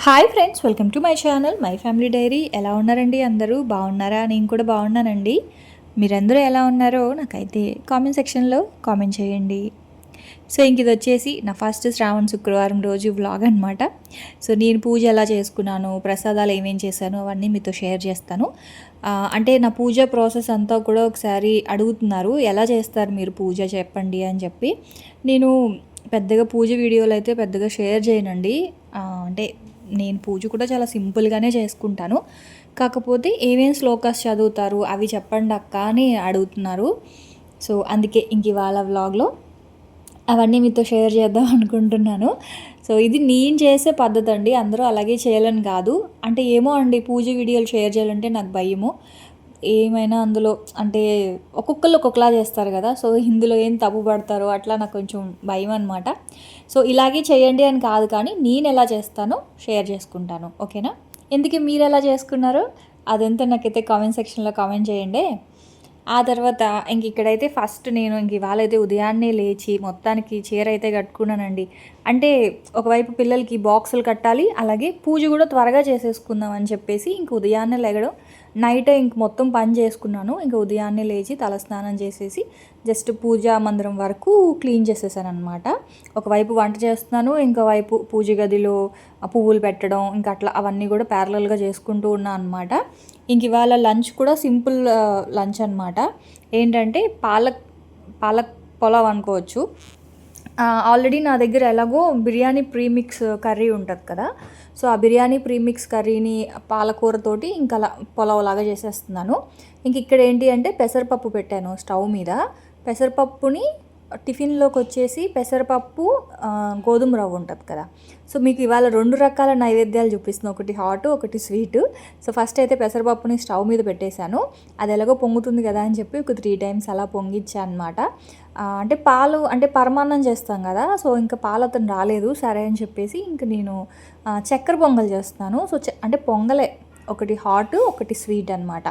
Hi friends, welcome to my channel my family dairy. ఎలా ఉన్నారండి? అందరూ బాగున్నారా? నేను కూడా బాగున్నానండి. మీరందరూ ఎలా ఉన్నారో నాకైతే కామెంట్ సెక్షన్లో కామెంట్ చేయండి. సో ఇంక ఇది వచ్చేసి నా ఫస్ట్ శ్రావణ శుక్రవారం రోజు వ్లాగ్ అనమాట. సో నేను పూజ ఎలా చేసుకున్నాను, ప్రసాదాలు ఏమేం చేశాను అవన్నీ మీతో షేర్ చేస్తాను. అంటే నా పూజ ప్రాసెస్ అంతా కూడా ఒకసారి అడుగుతున్నారు, ఎలా చేస్తారు మీరు పూజ చెప్పండి అని చెప్పి. నేను పెద్దగా పూజ వీడియోలు అయితే పెద్దగా షేర్ చేయనండి. అంటే నేను పూజ కూడా చాలా సింపుల్గానే చేసుకుంటాను. కాకపోతే ఏమేం శ్లోకాస్ చదువుతారు అవి చెప్పండి అక్క అని అడుగుతున్నారు. సో అందుకే ఇంక ఇవాళ వ్లాగ్లో అవన్నీ మీతో షేర్ చేద్దాం అనుకుంటున్నాను. సో ఇది నేను చేసే పద్ధతి అండి, అందరూ అలాగే చేయాలని కాదు. అంటే ఏమో అండి, పూజ వీడియోలు షేర్ చేయాలంటే నాకు భయము. ఏమైనా అందులో అంటే ఒక్కొక్కళ్ళు ఒక్కొక్కలా చేస్తారు కదా, సో ఇందులో ఏం తప్పు పడతారో అట్లా నాకు కొంచెం భయం అనమాట. సో ఇలాగే చేయండి అని కాదు, కానీ నేను ఎలా చేస్తానో షేర్ చేసుకుంటాను, ఓకేనా? ఎందుకు మీరు ఎలా చేసుకున్నారో అదంతా నాకైతే కామెంట్ సెక్షన్లో కామెంట్ చేయండి. ఆ తర్వాత ఇంక ఇక్కడైతే ఫస్ట్ నేను ఇంక ఇవాళ అయితే ఉదయాన్నే లేచి మొత్తానికి చీర అయితే కట్టుకున్నానండి. అంటే ఒకవైపు పిల్లలకి బాక్సులు కట్టాలి, అలాగే పూజ కూడా త్వరగా చేసేసుకుందాం అని చెప్పేసి ఇంక ఉదయాన్నే లేగడం, నైట్ ఇంక మొత్తం పని చేసుకున్నాను. ఇంక ఉదయాన్నే లేచి తలస్నానం చేసేసి జస్ట్ పూజా మందిరం వరకు క్లీన్ చేసేసాను అనమాట. ఒకవైపు వంట చేస్తున్నాను, ఇంకోవైపు పూజ గదిలో పువ్వులు పెట్టడం ఇంకా అట్లా అవన్నీ కూడా ప్యారలల్గా చేసుకుంటూ ఉన్నాను అనమాట. ఇంక ఇవాళ లంచ్ కూడా సింపుల్ లంచ్ అనమాట. ఏంటంటే పాలక్ పులావ్ అనుకోవచ్చు. ఆల్రెడీ నా దగ్గర ఎలాగో బిర్యానీ ప్రీమిక్స్ కర్రీ ఉంటుంది కదా, సో ఆ బిర్యానీ ప్రీమిక్స్ కర్రీని పాలకూరతోటి ఇంకా పులావ్ లాగా చేసేస్తున్నాను. ఇంక ఇక్కడ ఏంటి అంటే పెసరపప్పు పెట్టాను స్టవ్ మీద. పెసరపప్పుని టిఫిన్లోకి వచ్చేసి పెసరపప్పు గోధుమ రవ్వ ఉంటుంది కదా, సో మీకు ఇవాళ 2 రకాల నైవేద్యాలు చూపిస్తున్నాను, ఒకటి హాట్ ఒకటి స్వీట్. సో ఫస్ట్ అయితే పెసరపప్పుని స్టవ్ మీద పెట్టేశాను. అది ఎలాగో పొంగుతుంది కదా అని చెప్పి ఒక 3 టైమ్స్ అలా పొంగిచ్చాను అనమాట. అంటే పాలు అంటే పరమాన్నం చేస్తాం కదా, సో ఇంకా పాలు అతను రాలేదు సరే అని చెప్పేసి ఇంక నేను చక్కెర పొంగల్ చేస్తున్నాను. సో అంటే పొంగలే, ఒకటి హాట్ ఒకటి స్వీట్ అనమాట.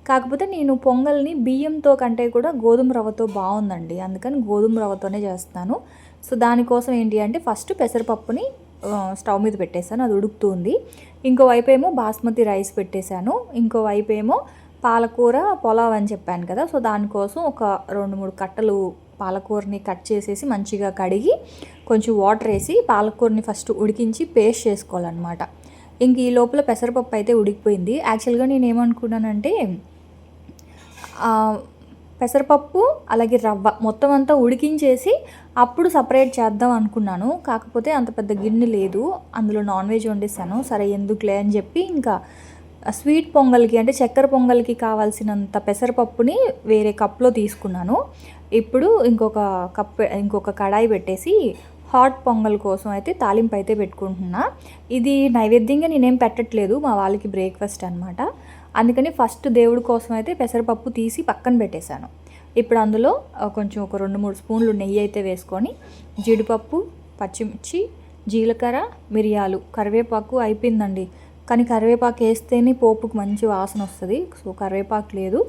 కాకపోతే నేను పొంగల్ని బియ్యంతో కంటే కూడా గోధుమ రవ్వతో బాగుందండి, అందుకని గోధుమ రవ్వతోనే చేస్తాను. సో దానికోసం ఏంటి అంటే ఫస్ట్ పెసరపప్పుని స్టవ్ మీద పెట్టేశాను, అది ఉడుకుతుంది. ఇంకోవైపు ఏమో బాస్మతి రైస్ పెట్టేశాను, ఇంకోవైపు ఏమో పాలకూర పులావ్ అని చెప్పాను కదా, సో దానికోసం ఒక 2-3 కట్టలు పాలకూరని కట్ చేసేసి మంచిగా కడిగి కొంచెం వాటర్ వేసి పాలకూరని ఫస్ట్ ఉడికించి పేస్ట్ చేసుకోవాలన్నమాట. ఇంక ఈ లోపల పెసరపప్పు అయితే ఉడికిపోయింది. యాక్చువల్గా నేను ఏమనుకున్నానంటే పెసరపప్పు అలాగే రవ్వ మొత్తం అంతా ఉడికించేసి అప్పుడు సపరేట్ చేద్దాం అనుకున్నాను. కాకపోతే అంత పెద్ద గిన్నె లేదు, అందులో నాన్ వెజ్ వండేసాను. సరే ఎందుకులే అని చెప్పి ఇంకా స్వీట్ పొంగల్కి అంటే చక్కెర పొంగల్కి కావాల్సినంత పెసరపప్పుని వేరే కప్లో తీసుకున్నాను. ఇప్పుడు ఇంకొక కడాయి పెట్టేసి హాట్ పొంగల్ కోసం అయితే తాలింపు అయితే పెట్టుకుంటున్నా. ఇది నైవేద్యంగా నేనేం పెట్టట్లేదు, మా వాళ్ళకి బ్రేక్ఫాస్ట్ అనమాట. అందుకని ఫస్ట్ దేవుడి కోసం అయితే పెసరపప్పు తీసి పక్కన పెట్టేశాను. ఇప్పుడు అందులో కొంచెం ఒక 2-3 స్పూన్లు నెయ్యి అయితే వేసుకొని జీడిపప్పు, పచ్చిమిర్చి, జీలకర్ర, మిరియాలు, కరివేపాకు అయిపోయిందండి. కానీ కరివేపాకు వేస్తేనే పోపుకు మంచి వాసన వస్తుంది, సో కరివేపాకు లేదు.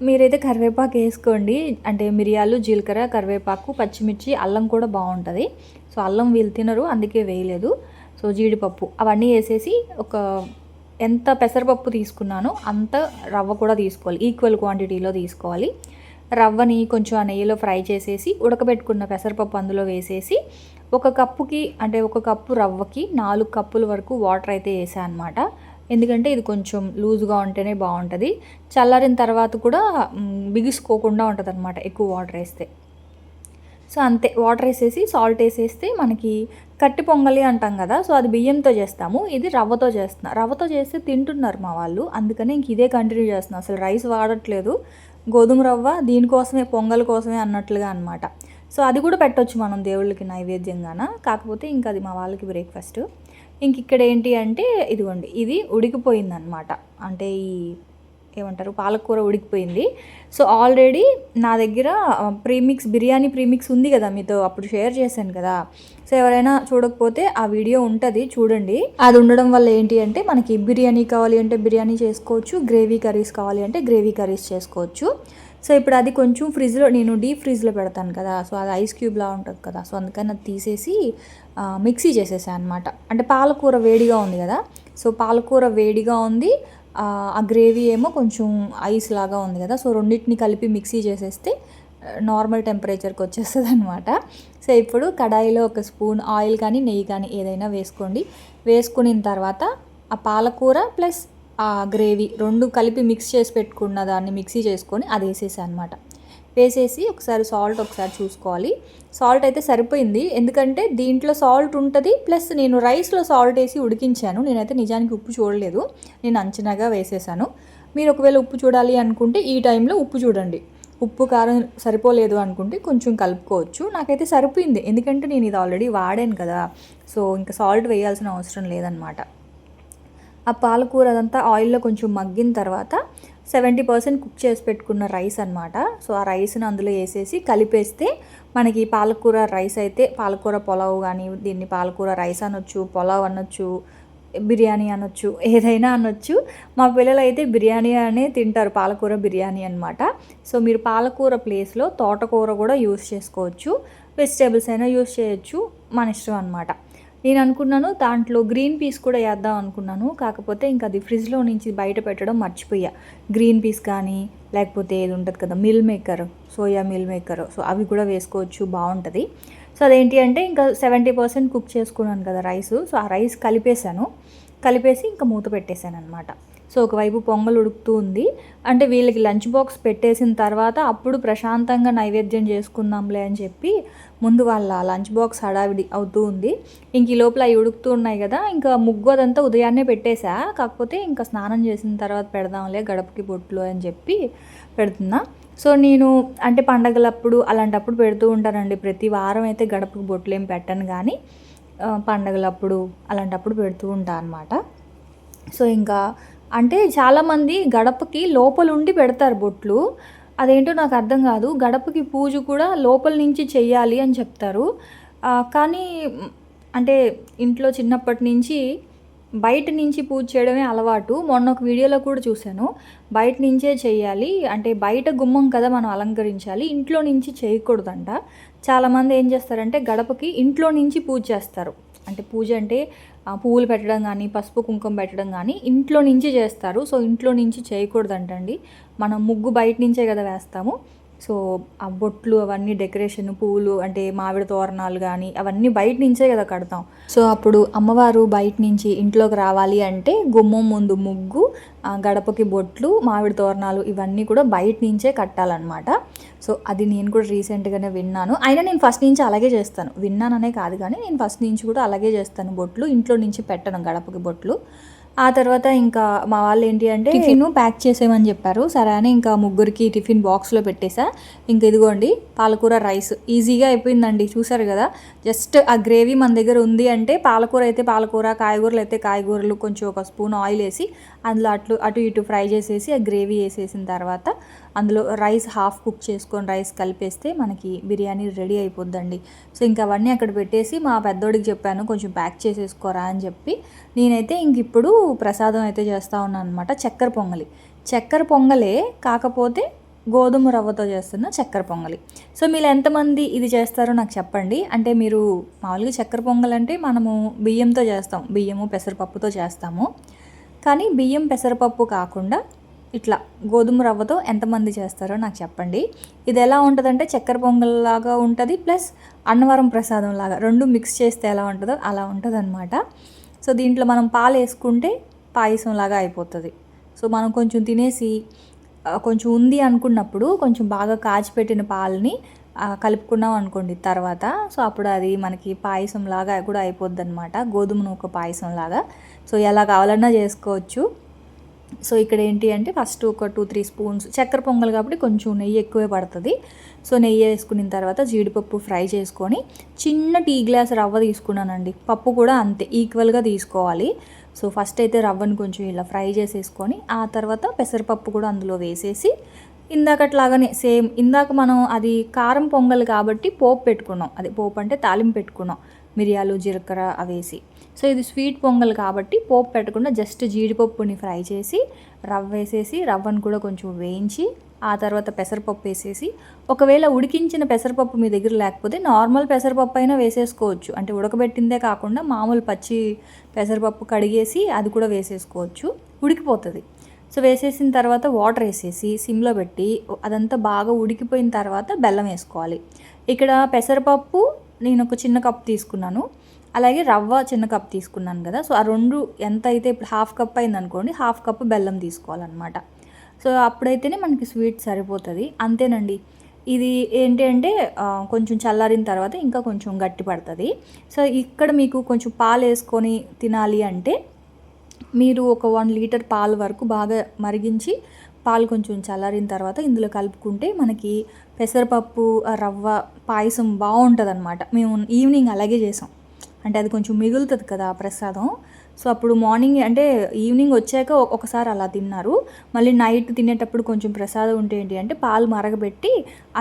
మీరైతే కరివేపాకు వేసుకోండి, అంటే మిరియాలు, జీలకర్ర, కరివేపాకు, పచ్చిమిర్చి, అల్లం కూడా బాగుంటుంది. సో అల్లం వీళ్ళు తినరు అందుకే వేయలేదు. సో జీడిపప్పు అవన్నీ వేసేసి ఎంత పెసరపప్పు తీసుకున్నానో అంత రవ్వ కూడా తీసుకోవాలి, ఈక్వల్ క్వాంటిటీలో తీసుకోవాలి. రవ్వని కొంచెం ఆ నెయ్యిలో ఫ్రై చేసేసి ఉడకబెట్టుకున్న పెసరపప్పు అందులో వేసేసి ఒక కప్పు రవ్వకి 4 కప్పుల వరకు వాటర్ అయితే వేసాను అనమాట. ఎందుకంటే ఇది కొంచెం లూజ్గా ఉంటేనే బాగుంటుంది, చల్లారిన తర్వాత కూడా బిగుసుకోకుండా ఉంటుంది అనమాట ఎక్కువ వాటర్ వేస్తే. సో అంతే, వాటర్ వేసేసి సాల్ట్ వేసేస్తే మనకి కట్టి పొంగలి అంటాం కదా, సో అది బియ్యంతో చేస్తాము, ఇది రవ్వతో చేస్తున్నా. రవ్వతో చేస్తే తింటున్నారు మా వాళ్ళు, అందుకని ఇంక ఇదే కంటిన్యూ చేస్తున్నాను. అసలు రైస్ వాడట్లేదు, గోధుమ రవ్వ దీనికోసమే పొంగల్ కోసమే అన్నట్లుగా అనమాట. సో అది కూడా పెట్టవచ్చు మనం దేవుళ్ళకి నైవేద్యంగాన, కాకపోతే ఇంకా అది మా వాళ్ళకి బ్రేక్ఫాస్ట్. ఇంక ఇక్కడ ఏంటి అంటే ఇదిగోండి, ఇది ఉడికిపోయిందనమాట. అంటే ఏమంటారు పాలకూర ఉడికిపోయింది. సో ఆల్రెడీ నా దగ్గర బిర్యానీ ప్రీమిక్స్ ఉంది కదా, మీతో అప్పుడు షేర్ చేశాను కదా. సో ఎవరైనా చూడకపోతే ఆ వీడియో ఉంటుంది, చూడండి. అది ఉండడం వల్ల ఏంటి అంటే మనకి బిర్యానీ కావాలి అంటే బిర్యానీ చేసుకోవచ్చు, గ్రేవీ కర్రీస్ కావాలి అంటే గ్రేవీ కర్రీస్ చేసుకోవచ్చు. సో ఇప్పుడు అది కొంచెం ఫ్రిడ్జ్లో, నేను డీప్ ఫ్రిడ్జ్లో పెడతాను కదా, సో అది ఐస్ క్యూబ్లా ఉంటుంది కదా, సో అందుకని అది తీసేసి మిక్సీ చేసేసాను అనమాట. అంటే పాలకూర వేడిగా ఉంది కదా, సో పాలకూర వేడిగా ఉంది, ఆ గ్రేవీ ఏమో కొంచెం ఐస్ లాగా ఉంది కదా, సో రెండింటిని కలిపి మిక్సీ చేసేస్తే నార్మల్ టెంపరేచర్కి వచ్చేస్తుంది అనమాట. సో ఇప్పుడు కడాయిలో ఒక స్పూన్ ఆయిల్ కానీ నెయ్యి కానీ ఏదైనా వేసుకోండి. వేసుకున్న తర్వాత ఆ పాలకూర ప్లస్ ఆ గ్రేవీ రెండు కలిపి మిక్స్ చేసి పెట్టుకున్న దాన్ని మిక్సీ చేసుకొని అది వేసేసాను అనమాట. వేసేసి ఒకసారి సాల్ట్ ఒకసారి చూసుకోవాలి. సాల్ట్ అయితే సరిపోయింది, ఎందుకంటే దీంట్లో సాల్ట్ ఉంటుంది, ప్లస్ నేను రైస్లో సాల్ట్ వేసి ఉడికించాను. నేనైతే నిజానికి ఉప్పు చూడలేదు, నేను అంచనాగా వేసేసాను. మీరు ఒకవేళ ఉప్పు చూడాలి అనుకుంటే ఈ టైంలో ఉప్పు చూడండి. ఉప్పు కారం సరిపోలేదు అనుకుంటే కొంచెం కలుపుకోవచ్చు. నాకైతే సరిపోయింది, ఎందుకంటే నేను ఇది ఆల్రెడీ వాడాను కదా, సో ఇంకా సాల్ట్ వేయాల్సిన అవసరం లేదనమాట. ఆ పాలకూర అదంతా ఆయిల్లో కొంచెం మగ్గిన తర్వాత 70% కుక్ చేసి పెట్టుకున్న రైస్ అనమాట. సో ఆ రైస్ని అందులో వేసేసి కలిపేస్తే మనకి పాలకూర రైస్ అయితే, పాలకూర పులావ్ కానీ, దీన్ని పాలకూర రైస్ అనొచ్చు, పులావ్ అనొచ్చు, బిర్యానీ అనొచ్చు, ఏదైనా అనొచ్చు. మా పిల్లలు అయితే బిర్యానీ అనే తింటారు, పాలకూర బిర్యానీ అనమాట. సో మీరు పాలకూర ప్లేస్లో తోటకూర కూడా యూస్ చేసుకోవచ్చు, వెజిటేబుల్స్ అయినా యూస్ చేయొచ్చు, మన ఇష్టం అనమాట. నేను అనుకున్నాను దాంట్లో గ్రీన్ పీస్ కూడా వేద్దాం అనుకున్నాను, కాకపోతే ఇంకా అది ఫ్రిడ్జ్లో నుంచి బయట పెట్టడం మర్చిపోయా. గ్రీన్ పీస్ కానీ లేకపోతే ఏది ఉంటుంది కదా meal maker, soya meal maker, so అవి కూడా వేసుకోవచ్చు, బాగుంటుంది. సో అదేంటి అంటే ఇంకా 70% కుక్ చేసుకున్నాను కదా రైస్, సో ఆ రైస్ కలిపేసి ఇంకా మూత పెట్టేశాను అనమాట. సో ఒకవైపు పొంగల్ ఉడుకుతూ ఉంది, అంటే వీళ్ళకి లంచ్ బాక్స్ పెట్టేసిన తర్వాత అప్పుడు ప్రశాంతంగా నైవేద్యం చేసుకుందాంలే అని చెప్పి ముందు వాళ్ళ లంచ్ బాక్స్ హడావిడి అవుతూ ఉంది. ఇంక ఈ లోపల అవి ఉడుకుతూ ఉన్నాయి కదా, ఇంకా ముగ్గు అదంతా ఉదయాన్నే పెట్టేశా, కాకపోతే ఇంకా స్నానం చేసిన తర్వాత పెడదాంలే గడపకి బొట్లు అని చెప్పి పెడుతున్నా. సో నేను అంటే పండగలప్పుడు అలాంటప్పుడు పెడుతూ ఉంటానండి, ప్రతి వారం అయితే గడపకి బొట్లు ఏం పెట్టను, కానీ పండగలప్పుడు అలాంటప్పుడు పెడుతూ ఉంటాను అనమాట. సో ఇంకా అంటే చాలామంది గడపకి లోపల ఉండి పెడతారు బొట్లు, అదేంటో నాకు అర్థం కాదు. గడపకి పూజ కూడా లోపల నుంచి చెయ్యాలి అని చెప్తారు, కానీ అంటే ఇంట్లో చిన్నప్పటి నుంచి బయట నుంచి పూజ చేయడమే అలవాటు. మొన్న ఒక వీడియోలో కూడా చూశాను, బయట నుంచే చేయాలి, అంటే బయట గుమ్మం కదా మనం అలంకరించాలి, ఇంట్లో నుంచి చేయకూడదంట. చాలామంది ఏం చేస్తారంటే గడపకి ఇంట్లో నుంచి పూజ చేస్తారు, అంటే పూజ అంటే పువ్వులు పెట్టడం కానీ పసుపు కుంకుమ పెట్టడం కానీ ఇంట్లో నుంచి చేస్తారు. సో ఇంట్లో నుంచి చేయకూడదంటండి, మనం ముగ్గు బయట నుంచే కదా వేస్తాము. సో ఆ బొట్లు అవన్నీ డెకరేషన్ పువ్వులు అంటే మామిడి తోరణాలు కానీ అవన్నీ బయట నుంచే కదా కడతాం. సో అప్పుడు అమ్మవారు బయట నుంచి ఇంట్లోకి రావాలి అంటే గుమ్మం ముందు ముగ్గు, గడపకి బొట్లు, మామిడి తోరణాలు ఇవన్నీ కూడా బయట నుంచే కట్టాలన్నమాట. సో అది నేను కూడా రీసెంట్గానే విన్నాను, అయినా నేను ఫస్ట్ నుంచి అలాగే చేస్తాను, విన్నాననే కాదు కానీ నేను ఫస్ట్ నుంచి కూడా అలాగే చేస్తాను, బొట్లు ఇంట్లో నుంచి పెట్టను గడపకి బొట్లు. ఆ తర్వాత ఇంకా మా వాళ్ళు ఏంటి అంటే టిఫిన్ ప్యాక్ చేసేయమని చెప్పారు, సరే అని ఇంకా ముగ్గురికి టిఫిన్ బాక్స్లో పెట్టేసా. ఇంక ఇదిగోండి పాలకూర రైస్ ఈజీగా అయిపోయిందండి, చూసారు కదా, జస్ట్ ఆ గ్రేవీ మన దగ్గర ఉంది అంటే పాలకూర అయితే పాలకూర, కాయగూరలు అయితే కాయగూరలు, కొంచెం ఒక స్పూన్ ఆయిల్ వేసి అందులో అటు ఇటు ఫ్రై చేసేసి ఆ గ్రేవీ వేసేసిన తర్వాత అందులో రైస్ హాఫ్ కుక్ చేసుకొని రైస్ కలిపేస్తే మనకి బిర్యానీ రెడీ అయిపోద్దండి. సో ఇంకా అవన్నీ అక్కడ పెట్టేసి మా పెద్దోడికి చెప్పాను కొంచెం ప్యాక్ చేసేసుకోరా అని చెప్పి. నేనైతే ఇంక ఇప్పుడు ప్రసాదం అయితే చేస్తూ ఉన్నాను అనమాట, చక్కెర పొంగలే కాకపోతే గోధుమ రవ్వతో చేస్తున్న చక్కెర పొంగలి. సో మీరు ఎంతమంది ఇది చేస్తారో నాకు చెప్పండి. అంటే మీరు మామూలుగా చక్కెర పొంగల్ అంటే మనము బియ్యంతో చేస్తాం, బియ్యము పెసరపప్పుతో చేస్తాము, కానీ బియ్యం పెసరపప్పు కాకుండా ఇట్లా గోధుమ రవ్వతో ఎంతమంది చేస్తారో నాకు చెప్పండి. ఇది ఎలా ఉంటుందంటే చక్కెర పొంగల్ లాగా ఉంటుంది, ప్లస్ అన్నవరం ప్రసాదం లాగా రెండు మిక్స్ చేస్తే ఎలా ఉంటుందో అలా ఉంటుంది అనమాట. సో దీంట్లో మనం పాలు వేసుకుంటే పాయసం లాగా అయిపోతుంది. సో మనం కొంచెం తినేసి కొంచెం ఉంది అనుకున్నప్పుడు కొంచెం బాగా కాచిపెట్టిన పాలని కలుపుకున్నాం అనుకోండి తర్వాత, సో అప్పుడు అది మనకి పాయసం లాగా కూడా అయిపోద్ది అనమాట, గోధుమ నూక పాయసం లాగా. సో ఎలా కావాలన్నా చేసుకోవచ్చు. సో ఇక్కడ ఏంటి అంటే ఫస్ట్ ఒక 2-3 స్పూన్స్ చక్కెర పొంగల్ కాబట్టి కొంచెం నెయ్యి ఎక్కువే పడుతుంది. సో నెయ్యి వేసుకున్న తర్వాత జీడిపప్పు ఫ్రై చేసుకొని చిన్న టీ గ్లాస్ రవ్వ తీసుకున్నానండి, పప్పు కూడా అంతే ఈక్వల్గా తీసుకోవాలి. సో ఫస్ట్ అయితే రవ్వను కొంచెం ఇలా ఫ్రై చేసేసుకొని ఆ తర్వాత పెసరపప్పు కూడా అందులో వేసేసి ఇందాకట్లాగానే సేమ్ ఇందాక మనం అది కారం పొంగల్ కాబట్టి పోపు పెట్టుకున్నాం, అదే పోపు అంటే తాలింపు పెట్టుకున్నాం, మిరియాలు జీలకర్ర అవేసి. సో ఇది స్వీట్ పొంగల్ కాబట్టి పోపు పెట్టకుండా జస్ట్ జీడిపప్పుని ఫ్రై చేసి రవ్వ వేసేసి రవ్వను కూడా కొంచెం వేయించి ఆ తర్వాత పెసరపప్పు వేసేసి, ఒకవేళ ఉడికించిన పెసరపప్పు మీ దగ్గర లేకపోతే నార్మల్ పెసరపప్పు అయినా వేసేసుకోవచ్చు. అంటే ఉడకబెట్టిందే కాకుండా మామూలు పచ్చి పెసరపప్పు కడిగేసి అది కూడా వేసేసుకోవచ్చు, ఉడికిపోతుంది. సో వేసేసిన తర్వాత వాటర్ వేసేసి సిమ్లో పెట్టి అదంతా బాగా ఉడికిపోయిన తర్వాత బెల్లం వేసుకోవాలి. ఇక్కడ పెసరపప్పు నేను ఒక చిన్న కప్ తీసుకున్నాను, అలాగే రవ్వ చిన్న కప్ తీసుకున్నాను కదా. సో ఆ రెండు ఎంత అయితే ఇప్పుడు హాఫ్ కప్ అయింది అనుకోండి, హాఫ్ కప్ బెల్లం తీసుకోవాలన్నమాట. సో అప్పుడైతేనే మనకి స్వీట్ సరిపోతుంది. అంతేనండి. ఇది ఏంటి అంటే కొంచెం చల్లారిన తర్వాత ఇంకా కొంచెం గట్టి పడుతుంది. సో ఇక్కడ మీకు కొంచెం పాలు వేసుకొని తినాలి అంటే మీరు ఒక 1 లీటర్ పాలు వరకు బాగా మరిగించి పాలు కొంచెం చల్లారిన తర్వాత ఇందులో కలుపుకుంటే మనకి పెసరపప్పు రవ్వ పాయసం బాగుంటుంది అనమాట. మేము ఈవినింగ్ అలాగే చేసాం. అంటే అది కొంచెం మిగులుతుంది కదా ప్రసాదం. సో అప్పుడు మార్నింగ్ అంటే ఈవినింగ్ వచ్చాక ఒకసారి అలా తిన్నారు. మళ్ళీ నైట్ తినేటప్పుడు కొంచెం ప్రసాదం ఉంటే ఏంటి అంటే పాలు మరగబెట్టి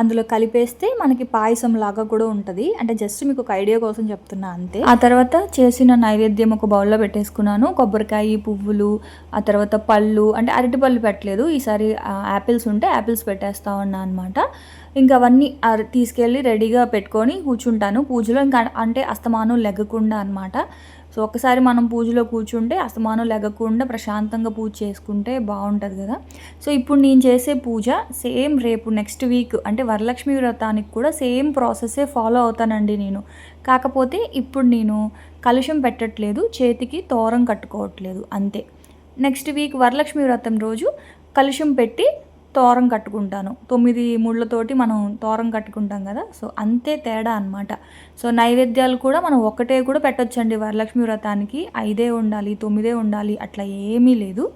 అందులో కలిపేస్తే మనకి పాయసం లాగా కూడా ఉంటుంది. అంటే జస్ట్ మీకు ఒక ఐడియా కోసం చెప్తున్నా అంతే. ఆ తర్వాత చేసిన నైవేద్యం ఒక బౌల్లో పెట్టేసుకున్నాను. కొబ్బరికాయ, పువ్వులు, ఆ తర్వాత పళ్ళు, అంటే అరటిపళ్ళు పెట్టలేదు ఈసారి, యాపిల్స్ ఉంటే యాపిల్స్ పెట్టేస్తా ఉన్నా అనమాట. ఇంకా అవన్నీ తీసుకెళ్ళి రెడీగా పెట్టుకొని కూర్చుంటాను పూజలో. ఇంకా అంటే అస్తమానం లెగ్గకుండా అనమాట. సో ఒకసారి మనం పూజలో కూర్చుంటే అస్తమానం లెగ్గకుండా ప్రశాంతంగా పూజ చేసుకుంటే బాగుంటుంది కదా. సో ఇప్పుడు నేను చేసే పూజ సేమ్ రేపు నెక్స్ట్ వీక్ అంటే వరలక్ష్మి వ్రతానికి కూడా సేమ్ ప్రాసెస్సే ఫాలో అవుతానండి నేను. కాకపోతే ఇప్పుడు నేను కలుషం పెట్టట్లేదు, చేతికి తోరం కట్టుకోవట్లేదు అంతే. నెక్స్ట్ వీక్ వరలక్ష్మి వ్రతం రోజు కలుషం పెట్టి తోరం కట్టుకుంటాను. 9 ముళ్ళతోటి మనం తోరం కట్టుకుంటాం కదా. సో అంతే తేడా అనమాట. సో నైవేద్యాలు కూడా మనం ఒకటే కూడా పెట్టొచ్చండి వరలక్ష్మి వ్రతానికి. 5 ఉండాలి, 9 ఉండాలి అట్లా ఏమీ లేదు.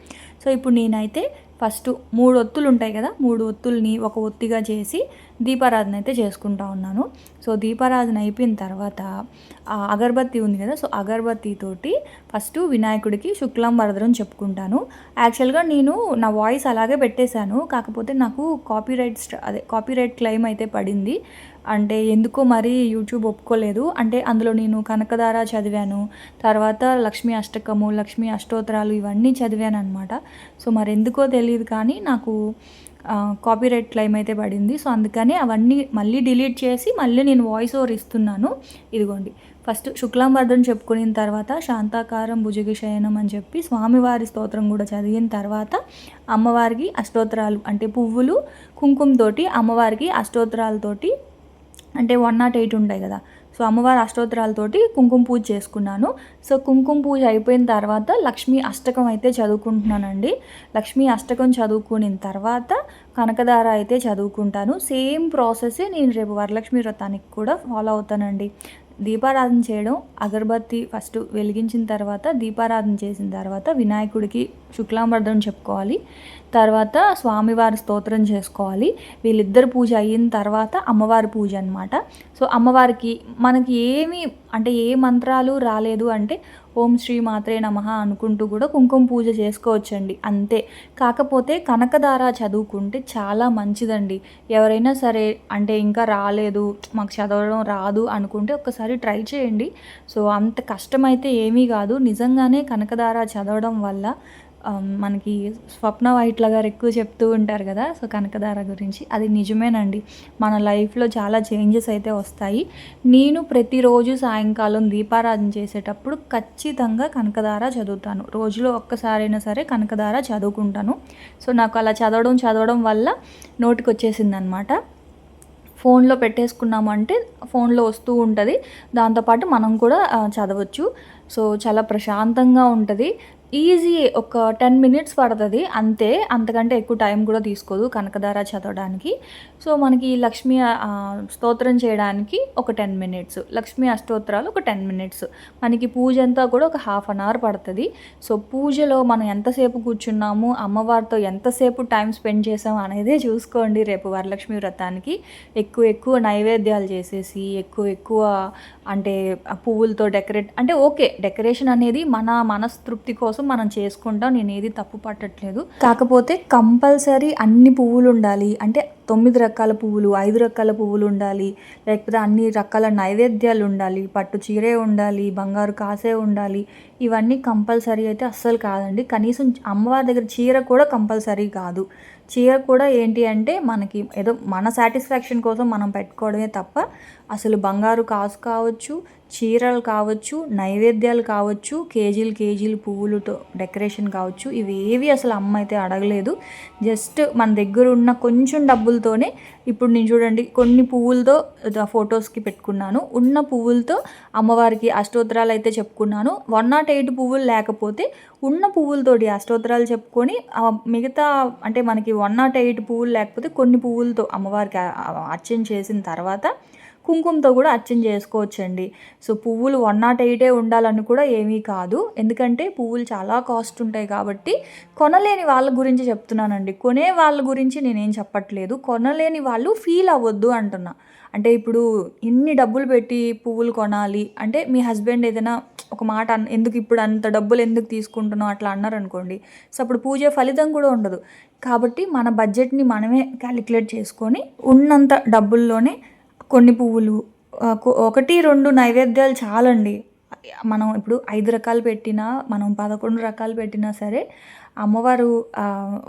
సో ఇప్పుడు నేనైతే ఫస్ట్ 3 ఒత్తులు ఉంటాయి కదా, 3 ఒత్తుల్ని ఒక ఒత్తిగా చేసి దీపారాధన అయితే చేసుకుంటా ఉన్నాను. సో దీపారాధన అయిపోయిన తర్వాత అగరబత్తి ఉంది కదా, సో అగరబత్తితోటి ఫస్ట్ వినాయకుడికి శుక్లాం వరదరం చెప్పుకుంటాను. యాక్చువల్గా నేను నా వాయిస్ అలాగే పెట్టేశాను, కాకపోతే నాకు కాపీరైట్ క్లెయిమ్ అయితే పడింది. అంటే ఎందుకో మరి యూట్యూబ్ ఒప్పుకోలేదు. అంటే అందులో నేను కనకదార చదివాను, తర్వాత లక్ష్మీ అష్టకము, లక్ష్మీ అష్టోత్తరాలు ఇవన్నీ చదివాను అనమాట. సో మరి ఎందుకో తెలియదు కానీ నాకు కాపీరైట్ క్లెయిమ్ అయితే పడింది. సో అందుకని అవన్నీ మళ్ళీ డిలీట్ చేసి మళ్ళీ నేను వాయిస్ ఓవర్ ఇస్తున్నాను. ఇదిగోండి, ఫస్ట్ శుక్లాంబర్ధం చెప్పుకున్న తర్వాత శాంతాకారం భుజగశయనం అని చెప్పి స్వామివారి స్తోత్రం కూడా చదివిన తర్వాత అమ్మవారికి అష్టోత్తరాలు అంటే పువ్వులు కుంకుమతోటి అమ్మవారికి అష్టోత్తరాలతోటి అంటే 108 ఉంటాయి కదా, సో అమ్మవారి అష్టోత్తరాలతోటి కుంకుమ పూజ చేసుకున్నాను. సో కుంకుమ పూజ అయిపోయిన తర్వాత లక్ష్మీ అష్టకం అయితే చదువుకుంటున్నానండి. లక్ష్మీ అష్టకం చదువుకున్న తర్వాత కనకదార అయితే చదువుకుంటాను. సేమ్ ప్రాసెస్సే నేను రేపు వరలక్ష్మి వ్రతానికి కూడా ఫాలో అవుతానండి. దీపారాధన చేయడం, అగరబత్తి ఫస్ట్ వెలిగించిన తర్వాత దీపారాధన చేసిన తర్వాత వినాయకుడికి శుక్లాంబర్ధం చెప్పుకోవాలి, తర్వాత స్వామివారి స్తోత్రం చేసుకోవాలి. వీళ్ళిద్దరు పూజ అయిన తర్వాత అమ్మవారి పూజ అనమాట. సో అమ్మవారికి మనకి ఏమి అంటే ఏ మంత్రాలు రాలేదు అంటే ఓం శ్రీ మాత్రే నమః అనుకుంటూ కూడా కుంకుమ పూజ చేసుకోవచ్చండి అంతే. కాకపోతే కనకదార చదువుకుంటే చాలా మంచిదండి. ఎవరైనా సరే అంటే ఇంకా రాలేదు, మాకు చదవడం రాదు అనుకుంటే ఒక్కసారి ట్రై చేయండి. సో అంత కష్టమైతే ఏమీ కాదు. నిజంగానే కనకదార చదవడం వల్ల మనకి స్వప్న వైట్ల గారు ఎక్కువ చెప్తూ ఉంటారు కదా, సో కనకదార గురించి, అది నిజమేనండి. మన లైఫ్లో చాలా చేంజెస్ అయితే వస్తాయి. నేను ప్రతిరోజు సాయంకాలం దీపారాధన చేసేటప్పుడు ఖచ్చితంగా కనకదార చదువుతాను. రోజులో ఒక్కసారైనా సరే కనకదార చదువుకుంటాను. సో నాకు అలా చదవడం వల్ల నోటికి వచ్చేసింది అనమాట. ఫోన్లో పెట్టేసుకున్నాము అంటే ఫోన్లో వస్తూ ఉంటుంది, దాంతోపాటు మనం కూడా చదవచ్చు. సో చాలా ప్రశాంతంగా ఉంటుంది. ఈజీ, ఒక 10 మినిట్స్ పడుతుంది అంతే, అంతకంటే ఎక్కువ టైం కూడా తీసుకోదు కనకదార చదవడానికి. సో మనకి లక్ష్మీ స్తోత్రం చేయడానికి ఒక 10 మినిట్స్, లక్ష్మీ అష్టోత్తరాలు ఒక 10 మినిట్స్, మనకి పూజ అంతా కూడా ఒక ½ అన్ అవర్ పడుతుంది. సో పూజలో మనం ఎంతసేపు కూర్చున్నాము, అమ్మవారితో ఎంతసేపు టైం స్పెండ్ చేసాము అనేదే చూసుకోండి. రేపు వరలక్ష్మి వ్రతానికి ఎక్కువ నైవేద్యాలు చేసేసి ఎక్కువ అంటే పువ్వులతో డెకరేట్ అంటే ఓకే, డెకరేషన్ అనేది మన మనస్తృప్తి కోసం మనం చేసుకుంటాం, నేను ఏది తప్పు పట్టట్లేదు. కాకపోతే కంపల్సరీ అన్ని పువ్వులు ఉండాలి అంటే 9 రకాల పువ్వులు, 5 రకాల పువ్వులు ఉండాలి, లేకపోతే అన్ని రకాల నైవేద్యాలు ఉండాలి, పట్టు చీరే ఉండాలి, బంగారు కాసే ఉండాలి, ఇవన్నీ కంపల్సరీ అయితే అస్సలు కాదండి. కనీసం అమ్మవారి దగ్గర చీర కూడా కంపల్సరీ కాదు. చీర కూడా ఏంటి అంటే మనకి ఏదో మన సాటిస్ఫాక్షన్ కోసం మనం పెట్టుకోవడమే తప్ప అసలు బంగారు కాసు కావచ్చు, చీరలు కావచ్చు, నైవేద్యాలు కావచ్చు, కేజీలు పువ్వులతో డెకరేషన్ కావచ్చు, ఇవేవి అసలు అమ్మ అయితే అడగలేదు. జస్ట్ మన దగ్గర ఉన్న కొంచెం డబ్బులతోనే ఇప్పుడు నేను చూడండి కొన్ని పువ్వులతో ఫొటోస్కి పెట్టుకున్నాను, ఉన్న పువ్వులతో అమ్మవారికి అష్టోత్తరాలు అయితే చెప్పుకున్నాను. 108 పువ్వులు లేకపోతే ఉన్న పువ్వులతోటి అష్టోత్తరాలు చెప్పుకొని మిగతా అంటే మనకి 108 పువ్వులు లేకపోతే కొన్ని పువ్వులతో అమ్మవారికి అర్చన చేసిన తర్వాత కుంకుమతో కూడా అర్చన చేసుకోవచ్చండి. సో పువ్వులు 108 ఉండాలని కూడా ఏమీ కాదు, ఎందుకంటే పువ్వులు చాలా కాస్ట్ ఉంటాయి కాబట్టి. కొనలేని వాళ్ళ గురించి చెప్తున్నానండి, కొనే వాళ్ళ గురించి నేనేం చెప్పట్లేదు. కొనలేని వాళ్ళు ఫీల్ అవ్వద్దు అంటున్నా. అంటే ఇప్పుడు ఇన్ని డబ్బులు పెట్టి పువ్వులు కొనాలి అంటే మీ హస్బెండ్ ఏదైనా ఒక మాట ఎందుకు ఇప్పుడు అంత డబ్బులు ఎందుకు తీసుకుంటున్నావు అట్లా అన్నారనుకోండి, సో అప్పుడు పూజ ఫలితం కూడా ఉండదు. కాబట్టి మన బడ్జెట్ని మనమే క్యాలిక్యులేట్ చేసుకొని ఉన్నంత డబ్బుల్లోనే కొన్ని పువ్వులు 1, 2 నైవేద్యాలు చాలండి. మనం ఇప్పుడు 5 రకాలు పెట్టినా, మనం 11 రకాలు పెట్టినా సరే అమ్మవారు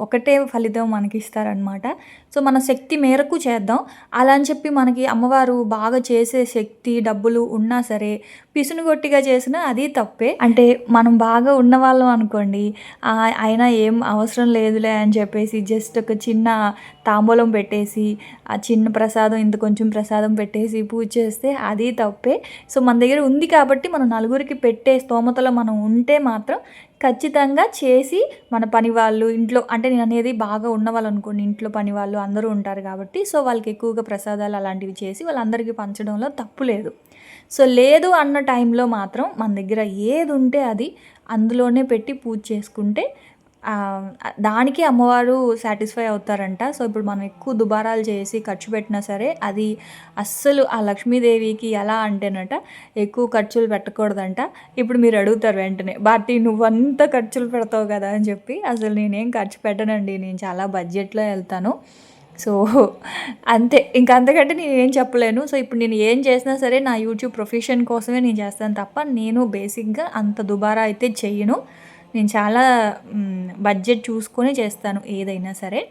ఒకటే ఫలితం మనకి ఇస్తారనమాట. సో మన శక్తి మేరకు చేద్దాం. అలా అని చెప్పి మనకి అమ్మవారు బాగా చేసే శక్తి డబ్బులు ఉన్నా సరే పిసునుగొట్టిగా చేసినా అది తప్పే. అంటే మనం బాగా ఉన్నవాళ్ళం అనుకోండి, అయినా ఏం అవసరం లేదులే అని చెప్పేసి జస్ట్ ఒక చిన్న తాంబూలం పెట్టేసి ఆ చిన్న ప్రసాదం ఇంత కొంచెం ప్రసాదం పెట్టేసి పూజ చేస్తే అది తప్పే. సో మన దగ్గర ఉంది కాబట్టి మనం నలుగురికి పెట్టే స్తోమతలో మనం ఉంటే మాత్రం ఖచ్చితంగా చేసి మన పని వాళ్ళు ఇంట్లో అంటే నేను అనేది బాగా ఉన్నవాళ్ళు అనుకోండి, ఇంట్లో పని వాళ్ళు అందరూ ఉంటారు కాబట్టి సో వాళ్ళకి ఎక్కువగా ప్రసాదాలు అలాంటివి చేసి వాళ్ళందరికీ పంచడంలో తప్పు లేదు. సో లేదు అన్న టైంలో మాత్రం మన దగ్గర ఏది ఉంటే అది అందులోనే పెట్టి పూజ చేసుకుంటే దానికి అమ్మవారు సాటిస్ఫై అవుతారంట. సో ఇప్పుడు మనం ఎక్కువ దుబారాలు చేసి ఖర్చు పెట్టినా సరే అది అస్సలు ఆ లక్ష్మీదేవికి ఎలా అంటేనట ఎక్కువ ఖర్చులు పెట్టకూడదంట. ఇప్పుడు మీరు అడుగుతారు వెంటనే, భారతి నువ్వంతా ఖర్చులు పెడతావు కదా అని చెప్పి. అసలు నేనేం ఖర్చు పెట్టనండి, నేను చాలా బడ్జెట్లో వెళ్తాను. సో అంతే, ఇంకా అంతకంటే నేను ఏం చెప్పలేను. సో ఇప్పుడు నేను ఏం చేసినా సరే నా యూట్యూబ్ ప్రొఫెషన్ కోసమే నేను చేస్తాను తప్ప నేను బేసిక్గా అంత దుబారా అయితే చెయ్యను. నేను చాలా బడ్జెట్ చూసుకొని చేస్తాను ఏదైనా సరే.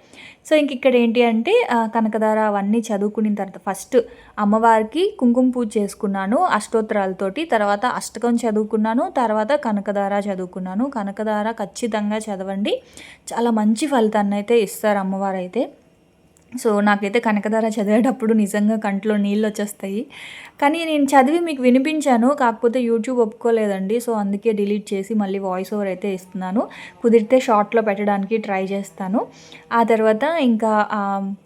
సో ఇంక ఇక్కడ ఏంటి అంటే కనకదార అవన్నీ చదువుకున్న తర్వాత ఫస్ట్ అమ్మవారికి కుంకుమ పూజ చేసుకున్నాను అష్టోత్తరాలతోటి, తర్వాత అష్టకం చదువుకున్నాను, తర్వాత కనకదార చదువుకున్నాను. కనకదార ఖచ్చితంగా చదవండి, చాలా మంచి ఫలితాన్ని అయితే ఇస్తారు అమ్మవారు అయితే. సో నాకైతే కనకదార చదివేటప్పుడు నిజంగా కంట్లో నీళ్ళు వచ్చేస్తాయి. కానీ నేను చదివి మీకు వినిపించాను, కాకపోతే యూట్యూబ్ ఒప్పుకోలేదండి. సో అందుకే డిలీట్ చేసి మళ్ళీ వాయిస్ ఓవర్ అయితే ఇస్తున్నాను. కుదిరితే షార్ట్లో పెట్టడానికి ట్రై చేస్తాను. ఆ తర్వాత ఇంకా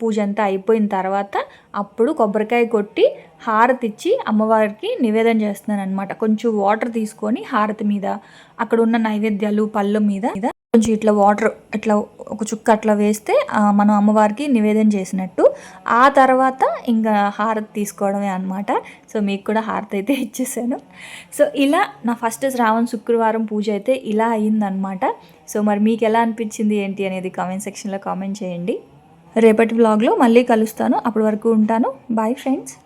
పూజ అంతా అయిపోయిన తర్వాత అప్పుడు కొబ్బరికాయ కొట్టి హారతి ఇచ్చి అమ్మవారికి నివేదన చేస్తున్నాను అనమాట. కొంచెం వాటర్ తీసుకొని హారతి మీద అక్కడ ఉన్న నైవేద్యాలు పళ్ళ మీద కొంచెం ఇట్లా వాటర్ ఇట్లా ఒక చుక్క అట్లా వేస్తే మనం అమ్మవారికి నివేదన చేసినట్టు. ఆ తర్వాత ఇంకా హారతి తీసుకోవడమే అనమాట. సో మీకు కూడా హారతి అయితే ఇచ్చేసాను. సో ఇలా నా ఫస్ట్ శ్రావణ శుక్రవారం పూజ అయితే ఇలా అయ్యిందనమాట. సో మరి మీకు ఎలా అనిపించింది ఏంటి అనేది కామెంట్ సెక్షన్లో కామెంట్ చేయండి. రేపటి వ్లాగ్లో మళ్ళీ కలుస్తాను, అప్పటి వరకు ఉంటాను. Bye friends.